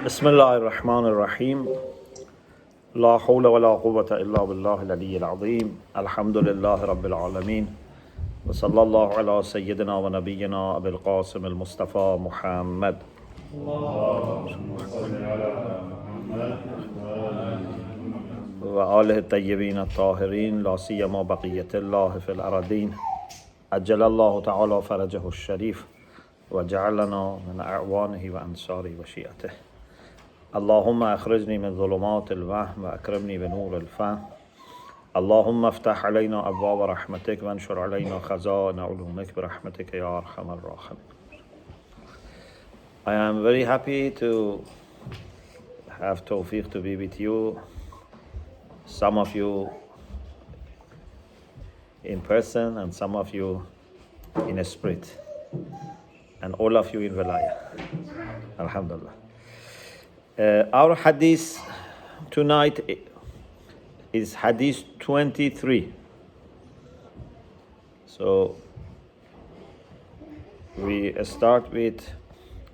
بسم الله الرحمن الرحيم لا حول ولا قوة إلا بالله العلي العظيم الحمد لله رب العالمين وصلى الله على سيدنا ونبينا أبي القاسم المصطفى محمد وآله الطيبين الطاهرين لا سيما بقية الله في الأراضين عجل الله تعالى فرجه الشريف وجعلنا من أعوانه وأنصاره وشيعته اللهم أخرجني من ظلمات الوهم وأكرمني بنور الفهم اللهم افتح علينا أبواب رحمتك وانشر علينا خزائن علومك برحمتك يا أرحم الراحمين. I am very happy to have tawfiq to be with you, some of you in person and some of you in a spirit, and all of you in Velaya. Alhamdulillah. Our hadith tonight is Hadith 23. So we start with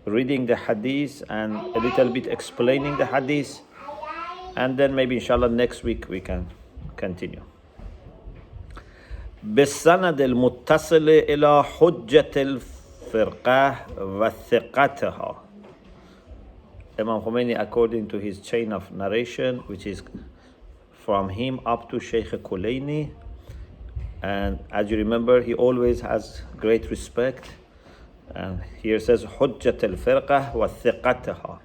reading the Hadith and a little bit explaining the Hadith, and then maybe inshallah next week we can continue. بالسند المتصل إلى حجة الفرقة وثقتها. Imam Khomeini, according to his chain of narration, which is from him up to Sheikh Kulaini, and as you remember, he always has great respect. And here says Hujjat al-Firqah wa thiqataha.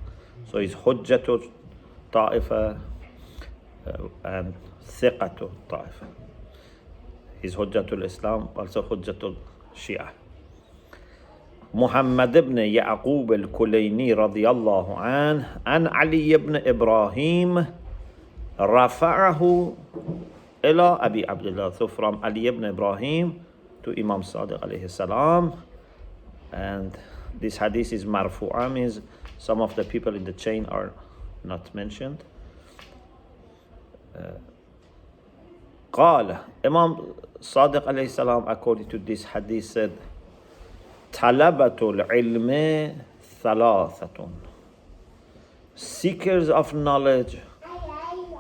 So it's Hujjatu Ta'ifa and Thiqatu Ta'ifa. He's Hujjatul Islam, also Hujjatul Shia. محمد بن يعقوب الكليني رضي الله عنه عن علي بن إبراهيم رفعه إلى أبي عبد الله. So from Ali ibn Ibrahim to Imam Sadiq alayhi salam. And this hadith is marfu'a, means some of the people in the chain are not mentioned. قال Imam Sadiq alayhi salam, according to this hadith, said طلبة العلم ثلاثة. Seekers of knowledge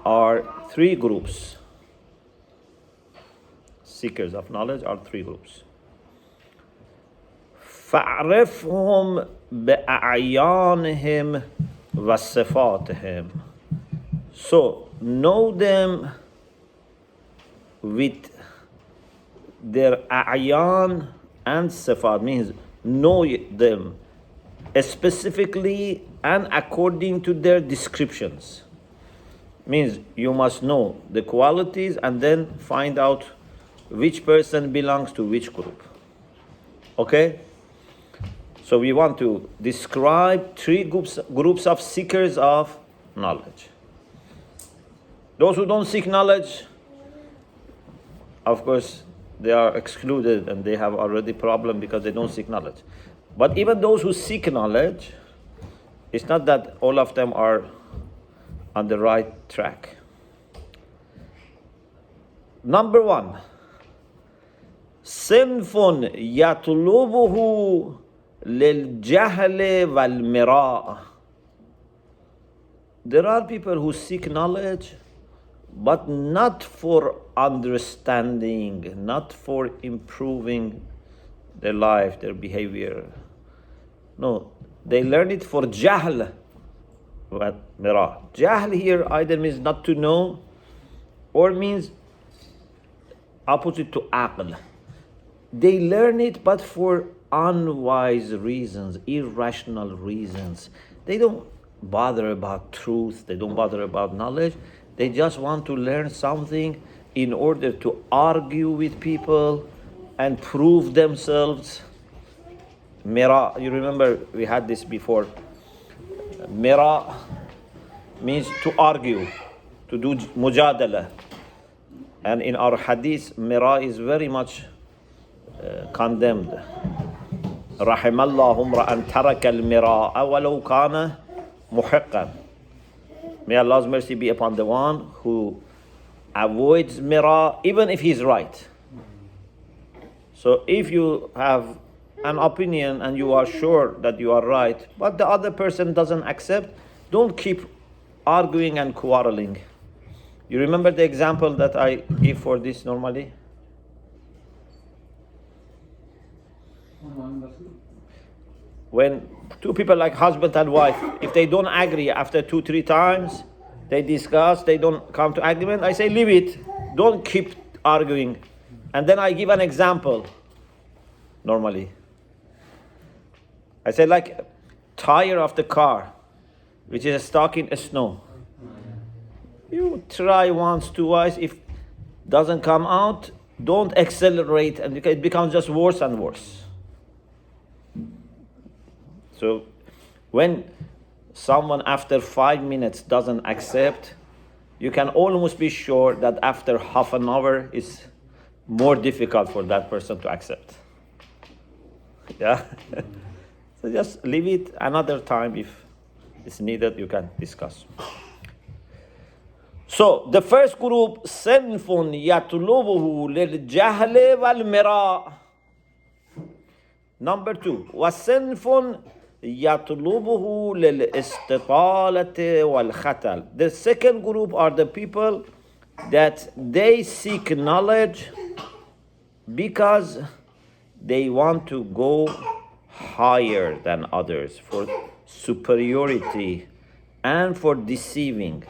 are three groups. Seekers of knowledge are three groups. فاعرفهم بأعيانهم وصفاتهم. So know them with their a'yan and sifat, means know them specifically and according to their descriptions. Means you must know the qualities and then find out which person belongs to which group. Okay? So we want to describe three groups of seekers of knowledge. Those who don't seek knowledge, of course, they are excluded and they have already problem because they don't seek knowledge. But even those who seek knowledge, it's not that all of them are on the right track. Number one, sinfun yatlubuhu lil-jahl wal-mira'. There are people who seek knowledge, but not for understanding, not for improving their life, their behavior. No, they learn it for jahl. Mira. Jahl here either means not to know or means opposite to aql. They learn it but for unwise reasons, irrational reasons. They don't bother about truth, they don't bother about knowledge. They just want to learn something in order to argue with people and prove themselves. Mira, you remember we had this before. Mira means to argue, to do mujadala. And in our hadith, mira is very much condemned. Rahimallahu imra'an taraka al-mira'a walau kana muhiqqan. May Allah's mercy be upon the one who avoids mira, even if he's right. So if you have an opinion and you are sure that you are right, but the other person doesn't accept, Don't keep arguing and quarreling. You remember the example that I give for this normally? When two people like husband and wife, if they don't agree after 2-3 times, they discuss, they don't come to agreement, I say leave it. Don't keep arguing. And then I give an example normally. I say like tire of the car, which is stuck in snow. You try once, twice, if doesn't come out, don't accelerate, and it becomes just worse and worse. So when someone after 5 minutes doesn't accept, you can almost be sure that after half an hour is more difficult for that person to accept. Yeah? So just leave it another time. If it's needed, you can discuss. So the first group, صنف يطلبه للجهل والمراء. Number 2, وصنف يطلبه للاستطالة والختل. The second group are the people that they seek knowledge because they want to go higher than others, for superiority and for deceiving.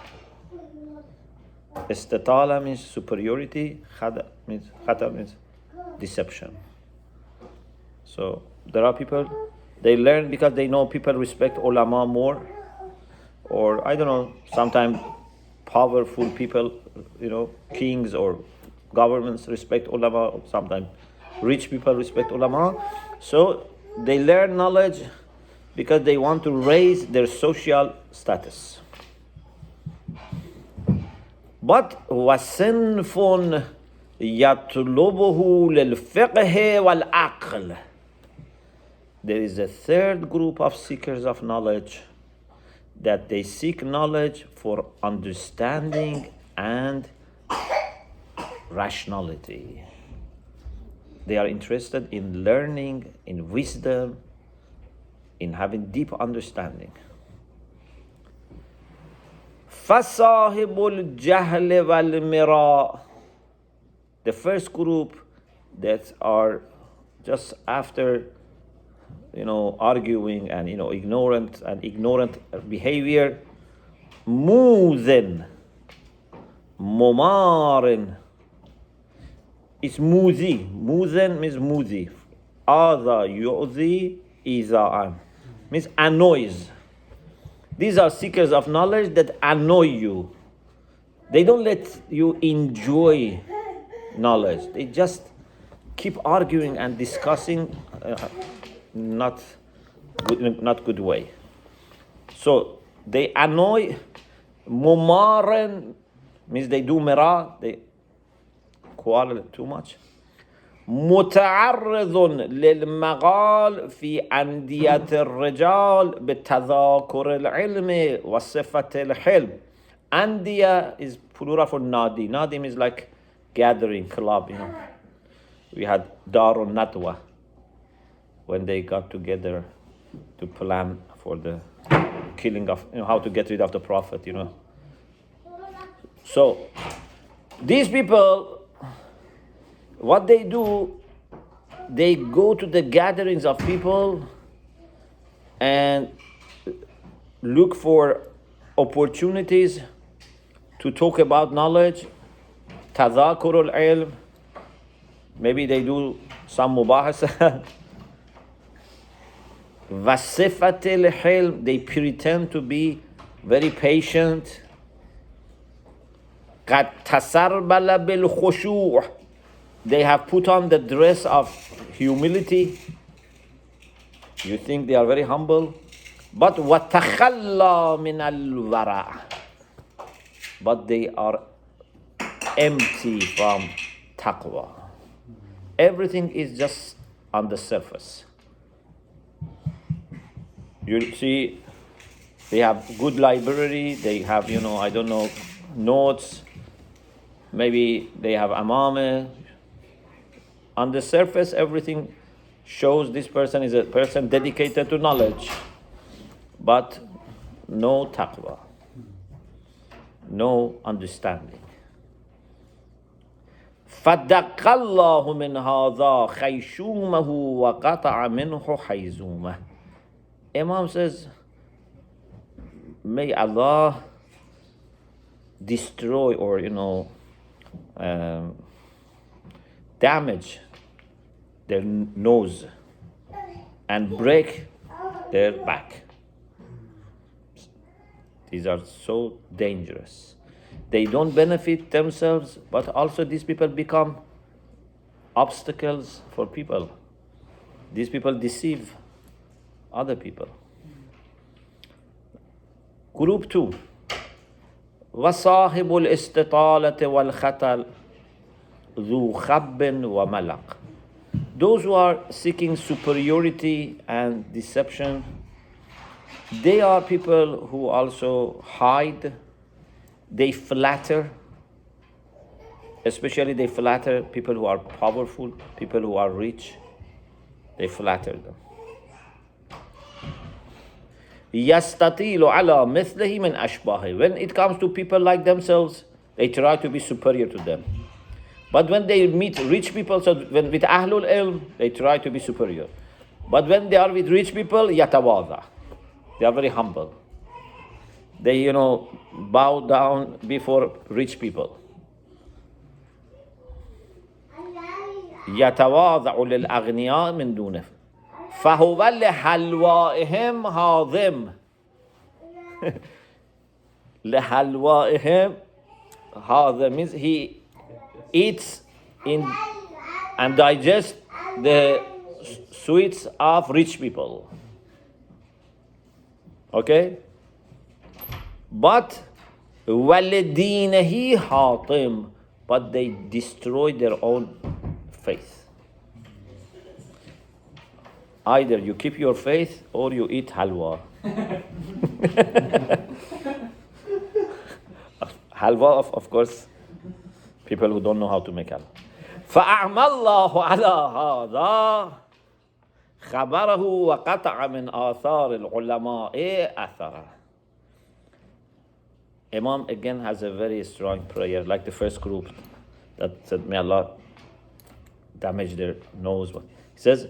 Istatala means superiority, khata means deception. So there are people, they learn because they know people respect ulama more, or I don't know, sometimes powerful people, kings or governments respect ulama, sometimes rich people respect ulama. So they learn knowledge because they want to raise their social status. But وَصِنْفٌ يَطْلُبُهُ لِلْفِقْهِ وَالْعَقْلِ. There is a third group of seekers of knowledge that they seek knowledge for understanding and rationality. They are interested in learning, in wisdom, in having deep understanding. فَصَاحِبُ الْجَهْلِ وَالْمِرَاءِ. The first group that are just after, arguing and, ignorant behavior. مُوذٍ مُمَارٍ. It's muzi. Muzan means muzi. Adha yu'zi iza'an. Means annoys. These are seekers of knowledge that annoy you. They don't let you enjoy knowledge. They just keep arguing and discussing, not good way. So they annoy. Mumaren means they do mira, they quarrel too much. متعرض للمقال في أندية الرجال بتذاكر العلم وصفة الحلم. Andiya is plural for nadi. Nadi means like gathering, club. We had Darun Natwa when they got together to plan for the killing of, how to get rid of the Prophet. So these people, what they do, they go to the gatherings of people and look for opportunities to talk about knowledge, tadhakur al-ilm. Maybe they do some mubahasa. Wasifat al-hilm, they pretend to be very patient. Qad tasarbala bil khushu', they have put on the dress of humility. You think they are very humble. But وَتَخَلَّى مِنَ الْوَرَعِ, but they are empty from taqwa. Everything is just on the surface. You see, they have good library, they have, notes, maybe they have amame. On the surface, everything shows this person is a person dedicated to knowledge. But no taqwa, no understanding. فَدَقَّ اللَّهُ مِنْ هَذَا خَيْشُومَهُ وَقَطَعَ مِنْهُ حَيْزُومَهُ. Imam says, may Allah destroy or, damage their nose and break their back. These are so dangerous. They don't benefit themselves, but also these people become obstacles for people. These people deceive other people. Group 2. وَصَاحِبُ الْإِسْتِطَالَةِ وَالْخَتَلِ ذُو خَبٍّ وَمَلَقٍ. Those who are seeking superiority and deception, they are people who also hide, they flatter, especially they flatter people who are powerful, people who are rich, they flatter them. يَسْتَطِيلُ عَلَى مِثْلِهِ مِنْ أَشْبَاهِ. When it comes to people like themselves, they try to be superior to them. But when they meet rich people, so when with Ahlul Ilm, they try to be superior. But when they are with rich people, يَتَوَاضَعُ. They are very humble. They, bow down before rich people. يَتَوَاضَعُ لِلْأَغْنِيَاءِ مِنْ دُونِهِ فَهُوَ لِحَلْوَائِهِمْ هَاضِمٌ. لِحَلْوَائِهِمْ هَاضِمٌ means he eats in and digests the sweets of rich people. Okay? But وَلِدِينِهِ حَاطِمٌ. But they destroy their own faith. Either you keep your faith or you eat halwa. Halwa, of course, people who don't know how to make halwa. فَأَعْمَى اللَّهُ عَلَى هَذَا خَبَرَهُ وَقَطَعَ مِنْ آثَارِ الْعُلَمَاءِ أَثَرَهُ. Imam again has a very strong prayer, like the first group that said, may Allah damage their nose. He says,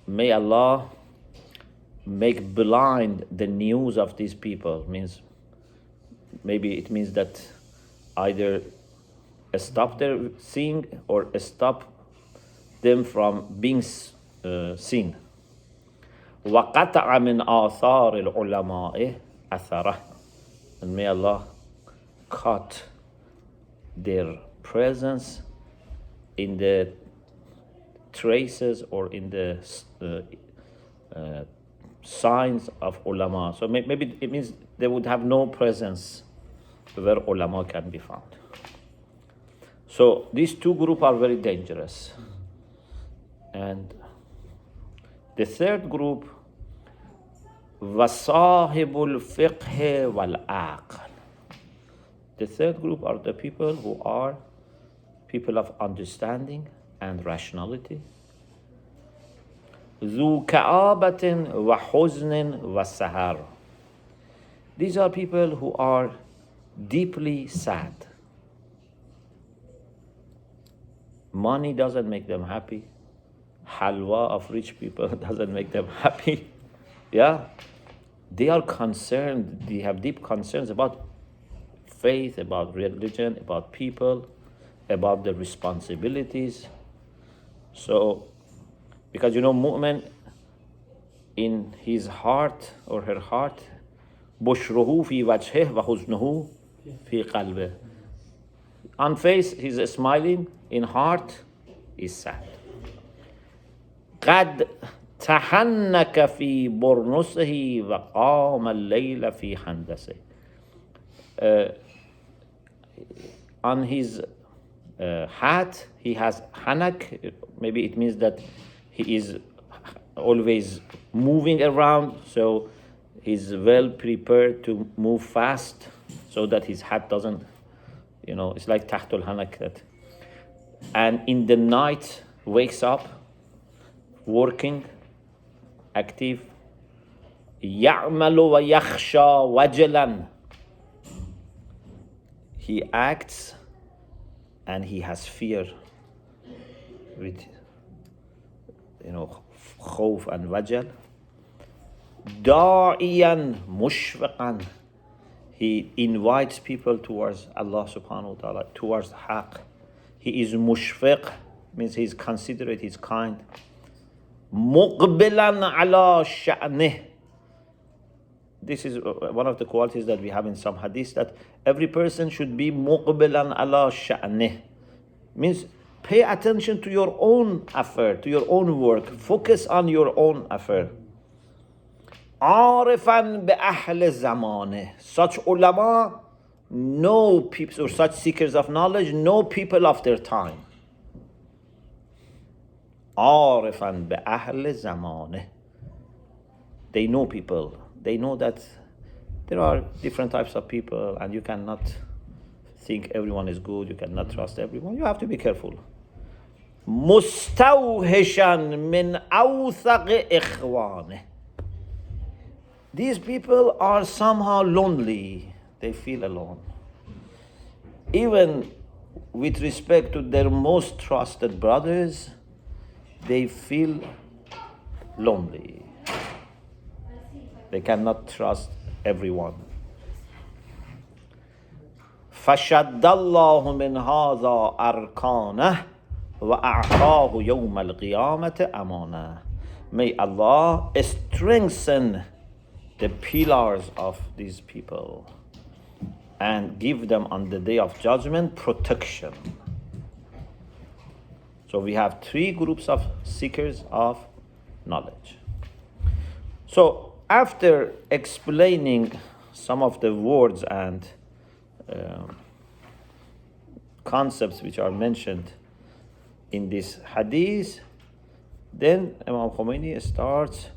may Allah make blind the news of these people. Maybe it means that either stop their seeing or stop them from being seen. وَقَطَعَ مِنْ آثَارِ الْعُلَمَاءِ أَثَرَهُ. And may Allah cut their presence in the traces or in the signs of ulama. So maybe it means they would have no presence where ulama can be found. So these two groups are very dangerous. And the third group, وَصَاحِبُ الْفِقْهِ وَالْعَقْلِ. The third group are the people who are people of understanding and rationality. ذُو كَآبَةٍ وَحُزْنٍ وَسَهَرٍ. These are people who are deeply sad. Money doesn't make them happy. Halwa of rich people doesn't make them happy. Yeah, they are concerned, they have deep concerns about faith, about religion, about people, about the responsibilities. So, because mu'min, in his heart or her heart, بُشْرُهُ فِي وَجْهِهِ وَحُزْنُهُ فِي قَلْبِهِ. On face, he's smiling, in heart, he's sad. قَدْ تحنك في برنسه وقام الليل في حندسه. On his hat, he has hanak. Maybe it means that he is always moving around, so he's well prepared to move fast so that his hat doesn't, it's like tahtul hanak. That. And in the night, wakes up, working, active. يعمل ويخشى وجلا. He acts and he has fear with, خوف and wajal. داعيا مشفقا. He invites people towards Allah subhanahu wa ta'ala, towards haqq. He is mushfiq, means he's considerate, he's kind. مقبلا على شأنه. This is one of the qualities that we have in some hadiths, that every person should be muqbilan ala sha'nih. Means pay attention to your own affair, to your own work. Focus on your own affair. Arifan bi ahl zamaneh. Such ulama know people, or such seekers of knowledge know people of their time. Arifan bi ahl zamaneh. They know people. They know that there are different types of people and you cannot think everyone is good, you cannot trust everyone. You have to be careful. Mustawhishan min awthaq ikhwaneh. These people are somehow lonely. They feel alone. Even with respect to their most trusted brothers, they feel lonely. They cannot trust everyone. فَشَدَّ اللَّهُ مِنْ هَذَا أَرْكَانَهُ وَأَعْطَاهُ يَوْمَ الْقِيَامَةِ أَمَانَهُ. May Allah strengthen the pillars of these people and give them on the day of judgment protection. So we have three groups of seekers of knowledge. So after explaining some of the words and concepts which are mentioned in this hadith, then Imam Khomeini starts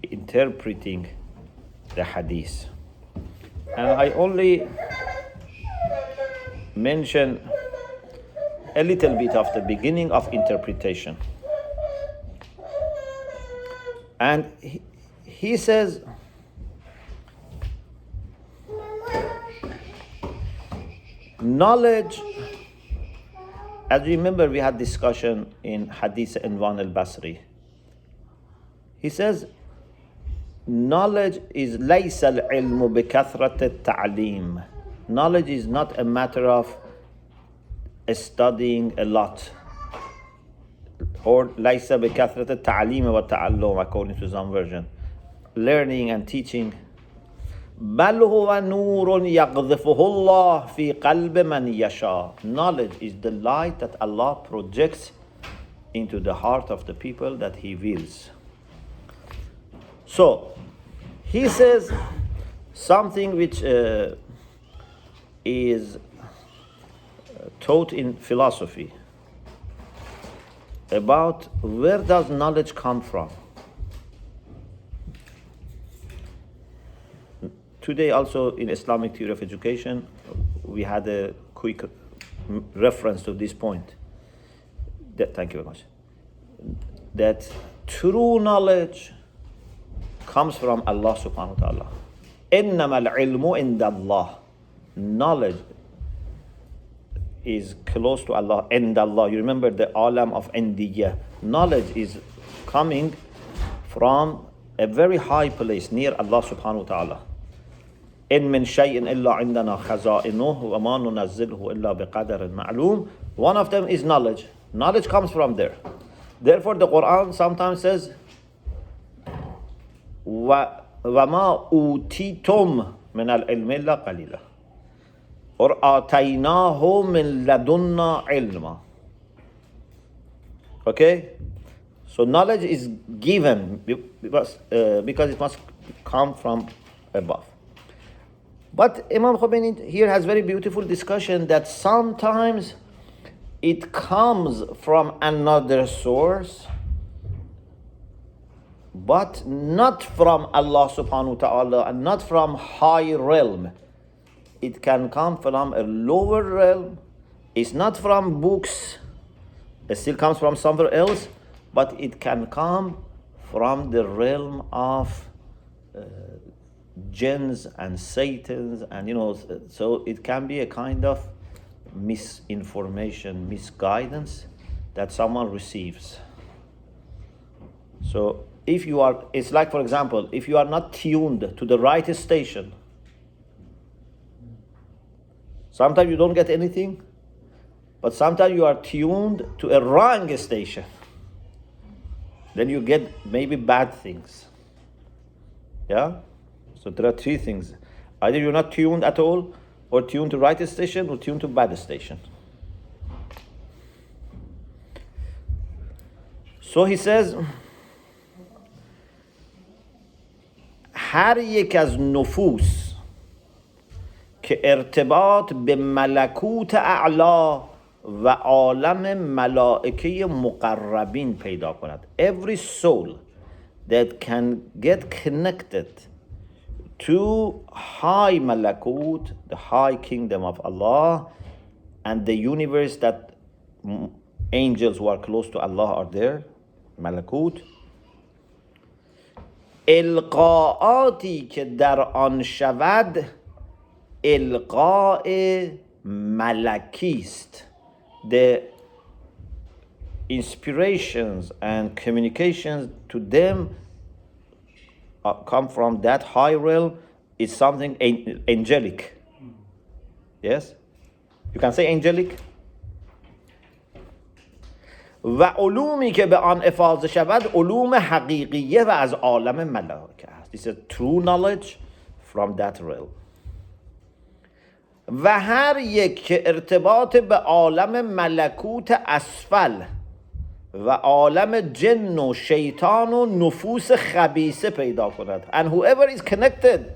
interpreting the hadith. And I only mention a little bit of the beginning of interpretation. And he says, knowledge, as you remember, we had discussion in Hadith Inwan al-Basri. He says, knowledge is لَيْسَ الْعِلْمُ بِكَثْرَةِ التَّعْلِيمِ. Knowledge is not a matter of studying a lot. Or لَيْسَ بِكَثْرَةِ التَّعْلِيمِ وَالتَّعَلُّمِ, according to some version. Learning and teaching. بَلْ هُوَ نُورٌ يَقْذِفُهُ اللَّهُ فِي قَلْبِ مَنْ يَشَاءُ. Knowledge is the light that Allah projects into the heart of the people that He wills. So, he says something which is taught in philosophy about where does knowledge come from. Today also in Islamic theory of education, we had a quick reference to this point. Thank you very much. That true knowledge comes from Allah subhanahu wa ta'ala. إِنَّمَا الْعِلْمُ عِنْدَ اللَّهِ. Knowledge is close to Allah. عِنْدَ اللَّهِ. You remember the alam of Indiyya. Knowledge is coming from a very high place near Allah subhanahu wa ta'ala. إِن مِّن شَيْءٍ إِلَّا عِنْدَنَا خَزَائِنُهُ وَمَا نُنَزِّلْهُ إِلَّا بِقَدَرٍ مَعْلُومٍ. One of them is knowledge. Knowledge comes from there. Therefore the Quran sometimes says, وَمَا أُوتِيتُم مِّنَ الْعِلْمِ إِلَّا قَلِيلًا. Or آتَيْنَاهُ مِن لَدُنَّا عِلْمًا. Okay? So knowledge is given because it must come from above. But Imam Khomeini here has very beautiful discussion that sometimes it comes from another source, but not from Allah subhanahu wa ta'ala and not from high realm. It can come from a lower realm. It's not from books. It still comes from somewhere else, but it can come from the realm of jinns and satans, and so it can be a kind of misinformation, misguidance that someone receives. So if you are, it's like, for example, if you are not tuned to the right station, sometimes you don't get anything, but sometimes you are tuned to a wrong station, then you get maybe bad things. Yeah? So there are three things. Either you're not tuned at all, or tuned to right station, or tuned to bad station. So he says, هر یک از نفوس که ارتباط به ملکوت اعلا و عالم ملائکه مقربین پیدا کند. Every soul that can get connected to high malakut, the high kingdom of Allah, and the universe that angels who are close to Allah are there, malakut. القاءاتی که در آن شود القاء ملکی است. The inspirations and communications to them come from that high realm. Is something angelic. Yes? You can say angelic. و علومی که به آن افاضه شود علوم حقیقیه و از عالم ملائکه است. This is true knowledge from that realm. و هر یک که ارتباط به عالم ملکوت اسفل و عالم جن و شیطان و نفوس خبیثه پیدا کند. And whoever is connected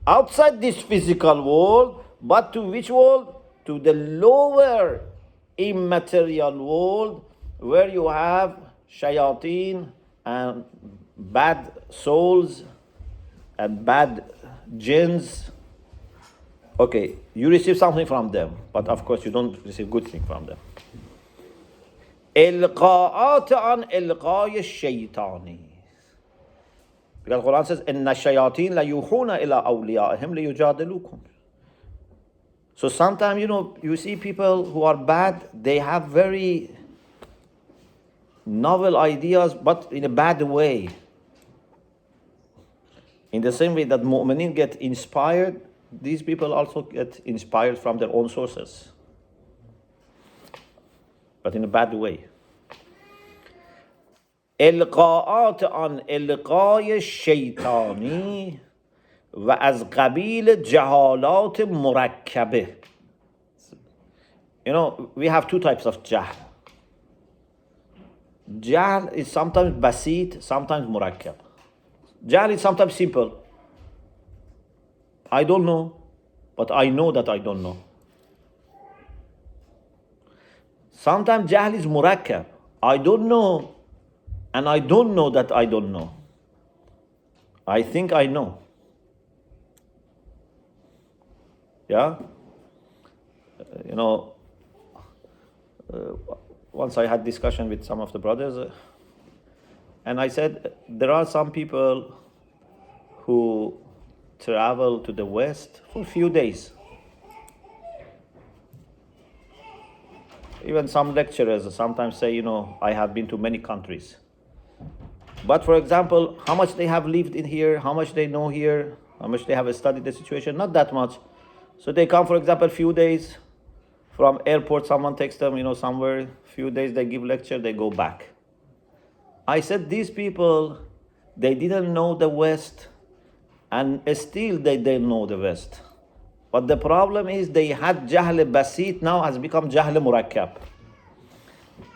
outside this physical world, but to which world? To the lower immaterial world, where you have shayateen and bad souls and bad jinns. Okay, you receive something from them, but of course you don't receive good thing from them. القاءات عن القای شیطانی. Because the Quran says, إن الشياطين ليوحون إلى أوليائهم ليجادلوكم. So sometimes, you see people who are bad, they have very novel ideas, but in a bad way. In the same way that mu'minin get inspired, these people also get inspired from their own sources, but in a bad way. القاءات عن القای شیطانی و از قبیل جهالات مرکبه. We have two types of jahl. Jahl is sometimes basit, sometimes murakkab. Jahl is sometimes simple. I don't know, but I know that I don't know. Sometimes jahl is murakkab. I don't know, and I don't know that I don't know. I think I know. Yeah? Once I had discussion with some of the brothers, and I said, there are some people who travel to the West for a few days. Even some lecturers sometimes say, I have been to many countries. But for example, how much they have lived in here, how much they know here, how much they have studied the situation, not that much. So they come, for example, a few days from airport, someone takes them, somewhere, few days they give lecture, they go back. I said, these people, they didn't know the West, and still they don't know the West. But the problem is they had jahl basit, now has become jahl murakkab.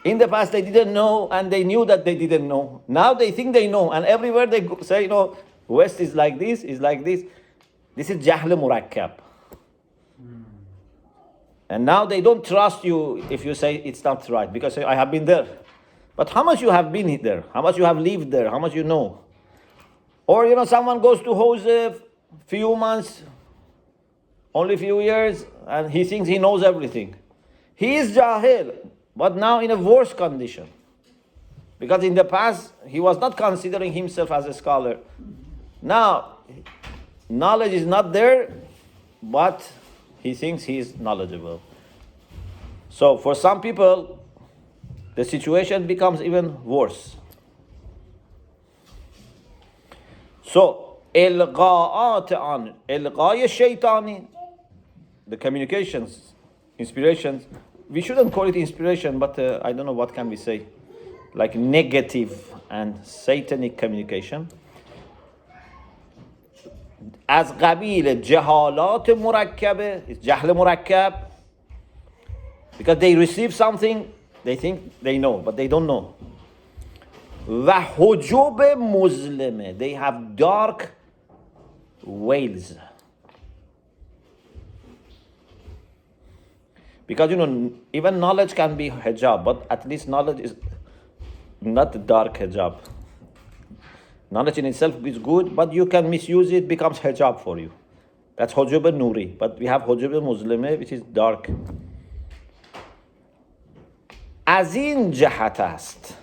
In the past they didn't know, and they knew that they didn't know. Now they think they know, and everywhere they go, say, West is like this, is like this. This is jahl murakkab. And now they don't trust you if you say it's not right, because I have been there. But how much you have been there? How much you have lived there? How much you know? Or, someone goes to Joseph, few months, only few years, and he thinks he knows everything. He is jahil, but now in a worse condition. Because in the past, he was not considering himself as a scholar. Now, knowledge is not there, but he thinks he is knowledgeable. So for some people, the situation becomes even worse. So, إلغاءات عن إلغاء الشيطاني, the communications, inspirations, we shouldn't call it inspiration, but I don't know what can we say, like negative and satanic communication. از قبیل جهالات مرکبه, it's جهل مرکب, because they receive something, they think they know, but they don't know. و حجوب مظلمه, they have dark veils. Because even knowledge can be hijab, but at least knowledge is not dark hijab. Knowledge in itself is good, but you can misuse it, becomes hijab for you. That's hujub nuri. But we have hujub muslime, which is dark. از این جهت است,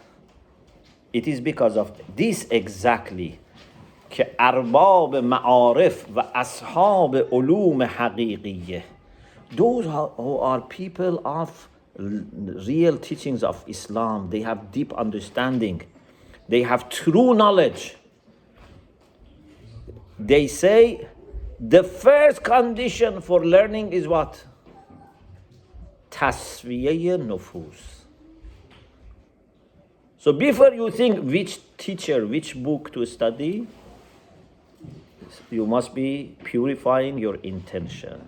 it is because of this exactly که ارباب معارف و اصحاب علوم حقیقیه, those who are people of real teachings of Islam, they have deep understanding, they have true knowledge. They say the first condition for learning is what? تسویه نفوس. So before you think which teacher, which book to study, you must be purifying your intention,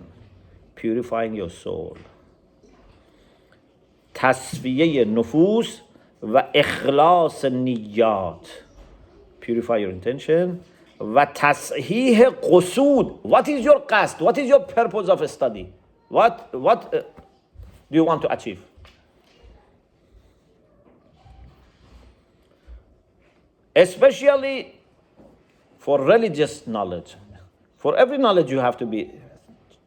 purifying your soul. تسویه نفوس و اخلاص نیات. Purify your intention. و تصحیح قصود. What is your qasd? What is your purpose of study? What do you want to achieve? Especially for religious knowledge. For every knowledge you have to be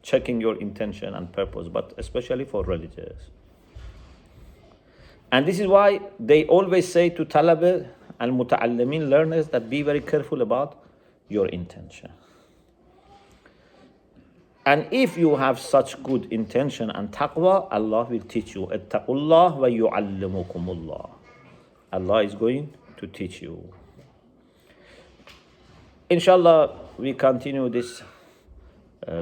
checking your intention and purpose, but especially for religious. And this is why they always say to talaba and muta'allimin, learners, that be very careful about your intention. And if you have such good intention and taqwa, Allah will teach you. Ittaqullah wa yu'allimukumullah. Allah is going to teach you. Inshallah, we continue this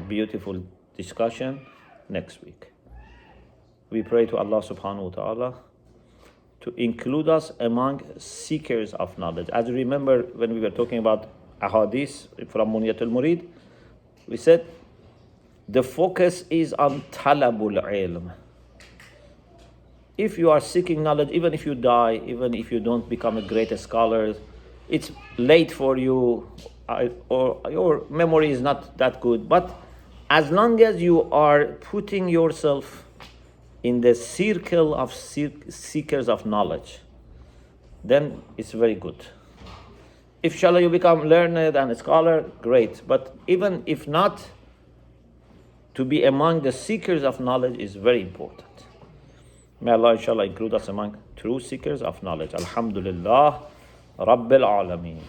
beautiful discussion next week. We pray to Allah subhanahu wa ta'ala to include us among seekers of knowledge. As you remember, when we were talking about Hadiths from Muniyatul Murid, we said the focus is on talabul ilm. If you are seeking knowledge, even if you die, even if you don't become a great scholar, it's late for you, or your memory is not that good. But as long as you are putting yourself in the circle of seekers of knowledge, then it's very good. If inshallah you become learned and a scholar, great. But even if not, to be among the seekers of knowledge is very important. May Allah inshallah include us among true seekers of knowledge. Alhamdulillah Rabbil Alameen.